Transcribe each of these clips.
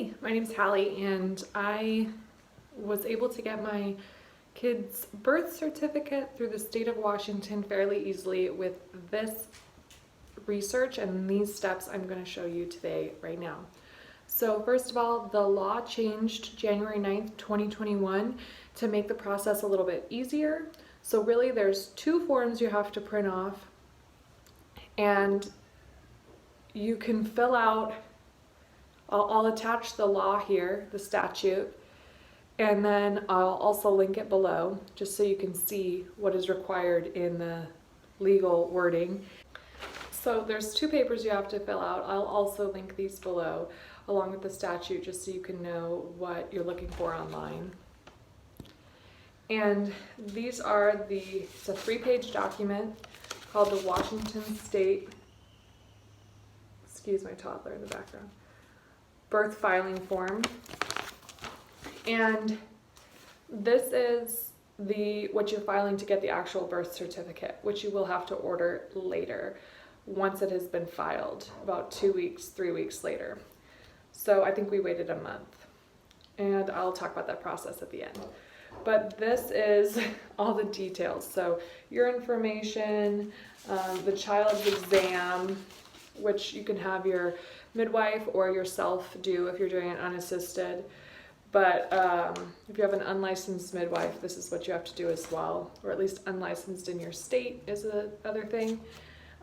Hey, my name's Hallie, and I was able to get my kid's birth certificate through the state of Washington fairly easily with this research and these steps I'm going to show you today right now. So first of all, the law changed January 9th, 2021 to make the process a little bit easier. So really there's two forms you have to print off, and you can fill out, I'll attach the law here, the statute, and then I'll also link it below just so you can see what is required in the legal wording. So there's two papers you have to fill out. I'll also link these below along with the statute just so you can know what you're looking for online. And these are it's a 3-page document called the Washington State, excuse my toddler in the background, birth filing form. And this is what you're filing to get the actual birth certificate, which you will have to order later once it has been filed, about 2 weeks, 3 weeks later. So I think we waited a month, and I'll talk about that process at the end. But this is all the details. So your information, the child's exam, which you can have your midwife or yourself do if you're doing it unassisted. But if you have an unlicensed midwife, this is what you have to do as well, or at least unlicensed in your state is the other thing.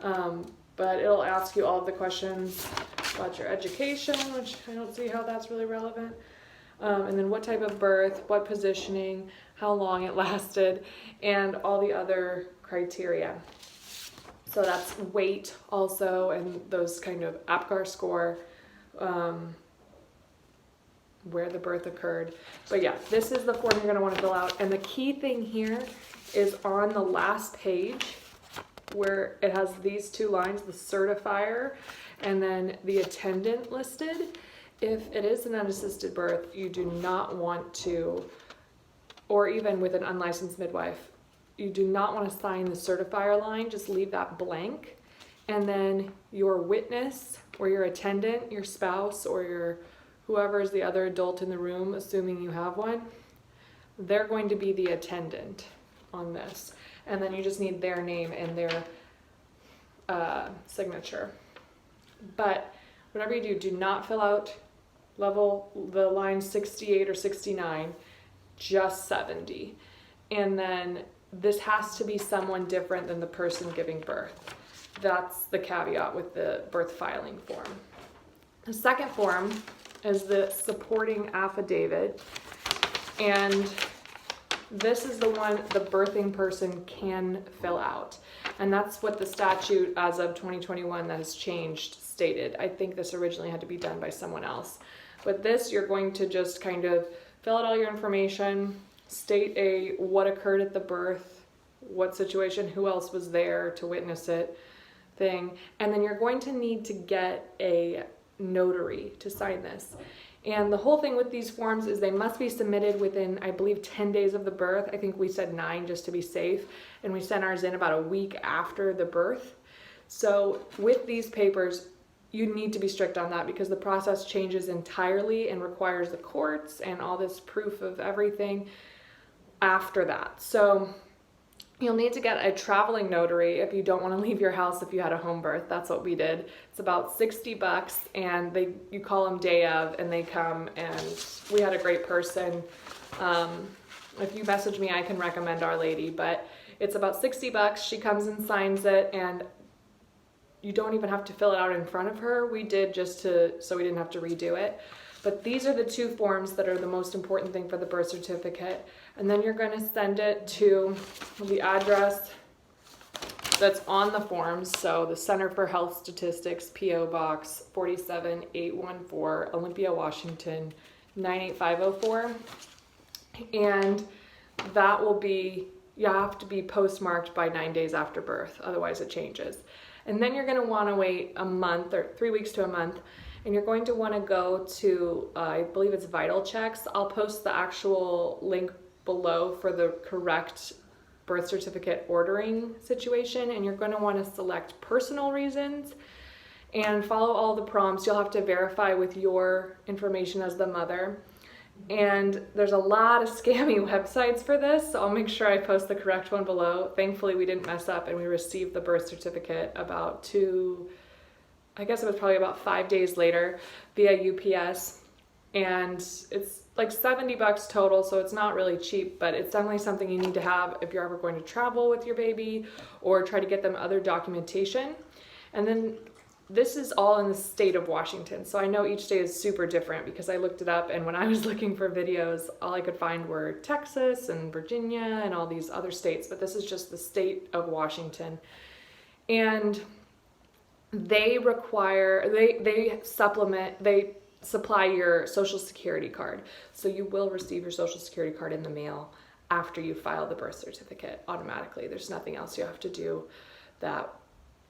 But it'll ask you all of the questions about your education, which I don't see how that's really relevant. And then what type of birth, what positioning, how long it lasted, and all the other criteria. So that's weight also, and those kind of APGAR score, where the birth occurred. But yeah, this is the form you're going to want to fill out. And the key thing here is on the last page where it has these two lines, the certifier and then the attendant listed. If it is an unassisted birth, you do not want to, or even with an unlicensed midwife, you do not want to sign the certifier line, just leave that blank. And then your witness or your attendant, your spouse or your whoever is the other adult in the room, assuming you have one, they're going to be the attendant on this. And then you just need their name and their signature. But whatever you do not fill out the line 68 or 69, just 70. And then this has to be someone different than the person giving birth. That's the caveat with the birth filing form. The second form is the supporting affidavit, and this is the one the birthing person can fill out. And that's what the statute as of 2021 that has changed stated. I think this originally had to be done by someone else. But this, you're going to just kind of fill out all your information, state what occurred at the birth, what situation, who else was there to witness it thing. And then you're going to need to get a notary to sign this. And the whole thing with these forms is they must be submitted within, I believe, 10 days of the birth. I think we said 9 just to be safe. And we sent ours in about a week after the birth. So with these papers, you need to be strict on that because the process changes entirely and requires the courts and all this proof of everything after that. So you'll need to get a traveling notary if you don't want to leave your house if you had a home birth. That's what we did. It's about $60, and you call them day of, and they come, and we had a great person. If you message me, I can recommend Our Lady, but it's about $60. She comes and signs it, and you don't even have to fill it out in front of her. We did just so we didn't have to redo it. But these are the two forms that are the most important thing for the birth certificate. And then you're going to send it to the address that's on the forms. So the Center for Health Statistics, P.O. Box 47814, Olympia, Washington 98504. And that will be, you have to be postmarked by 9 days after birth. Otherwise it changes. And then you're going to want to wait a month or 3 weeks to a month. And you're going to want to go to, I believe it's Vital Checks. I'll post the actual link below for the correct birth certificate ordering situation. And you're going to want to select personal reasons and follow all the prompts. You'll have to verify with your information as the mother. And there's a lot of scammy websites for this, so I'll make sure I post the correct one below. Thankfully, we didn't mess up and we received the birth certificate about I guess it was probably about 5 days later via UPS. And it's like $70 total, so it's not really cheap, but it's definitely something you need to have if you're ever going to travel with your baby or try to get them other documentation. And then this is all in the state of Washington, so I know each state is super different because I looked it up, and when I was looking for videos, all I could find were Texas and Virginia and all these other states, but this is just the state of Washington. And they supply your social security card. So you will receive your social security card in the mail after you file the birth certificate automatically. There's nothing else you have to do that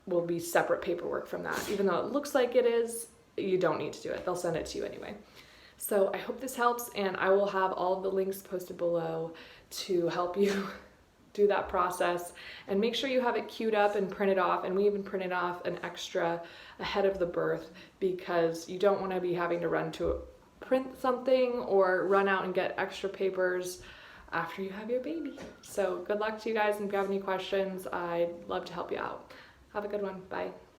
will be separate paperwork from that. Even though it looks like it is, you don't need to do it. They'll send it to you anyway. So I hope this helps, and I will have all of the links posted below to help you do that process. And make sure you have it queued up and printed off, and we even printed off an extra ahead of the birth because you don't want to be having to run to print something or run out and get extra papers after you have your baby. So good luck to you guys, and if you have any questions, I'd love to help you out. Have a good one. Bye.